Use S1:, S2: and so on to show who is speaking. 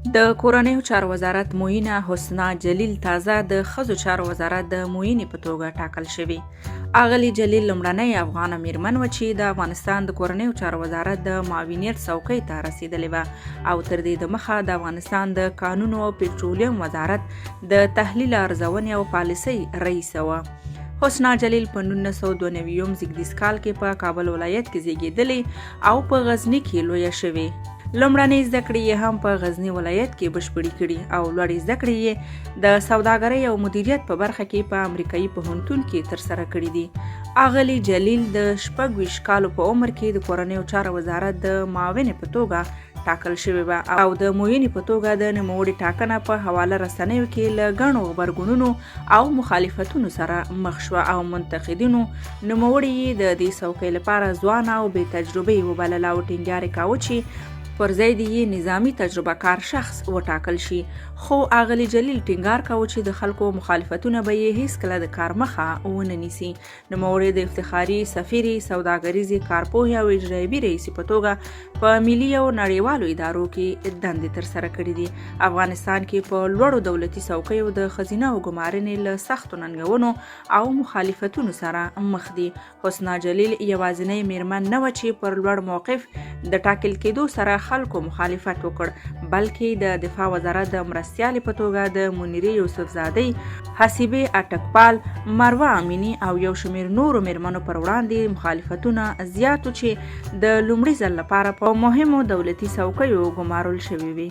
S1: د کورنیو چارو وزارت معینه حسنا جلیل تازه د ښځو چارو وزارت د معینې په توګه ټاکل شوې. اغلې جلیل لومړنۍ افغانه میرمن وه چې د افغانستان د کورنیو چارو وزارت د معاونیت څوکۍ ته رسېدلې وه او تر دې دمخه د افغانستان د کانونو او پټرولیم وزارت د تحلیل ارزونې او پالیسۍ رئیسه وه. حسنا جلیل په 1992 زیږدیز کال کې په کابل ولایت کې زیږېدلې او په غزني کې لویه شوې. لومړنۍ زده کړې یې هم په غزني ولایت کې بشپړې کړي او لوړې زده کړې یې د سوداګرۍ او مدیریت په برخه کې په امریکایي پوهنتون کې ترسره کړي دي. اغلې جلیل د 26 کالو په عمر کې د کورنیو چارو وزارت د معاونې په توګه ټاکل شوې وه او د معینې په توګه د نوموړې ټاکنه په حواله رسنیو کې له ګڼو غبرګونونو او مخالفتونو سره مخ شوه او منتقدینو نوموړې یې د دې څوکۍ لپاره ځوانه او بې تجربې وبلله او ټینګار یې کاوه چې پر ځای د یې نظامي تجربه کار شخص وټاکل شي. خو اغلې جلیل ټینګار کاوه چې د خلکو مخالفتونه به یې هیڅکله د کار مخه ونه نیسي. نوموړې د افتخاري سفیرې، سوداګریزې، کارپوهې او اجرایي رئیسې په توګه په ملي او نړیوالو ادارو کې دندې ترسره کړې دي. افغانستان کې په لوړو دولتي څوکیو د ښځینه او ګمارنې له سختو ننګونو او مخالفتونو سره مخ دي. حسنا جلیل یوازینۍ میرمن نه وه چې پر لوړ موقف د ټاکل کېدو سره خلکو مخالفت وکړ، بلکې د دفاع وزارت د مرستیالې په توګه د منیرې یوسفزادۍ، حسیبې اټکپال، مروه امینی او یو شمېر نورو میرمنو پر وړاندې مخالفتونه زیات و چې د لومړي ځل لپاره په مهمو دولتي څوکیو ګمارل شوي وي.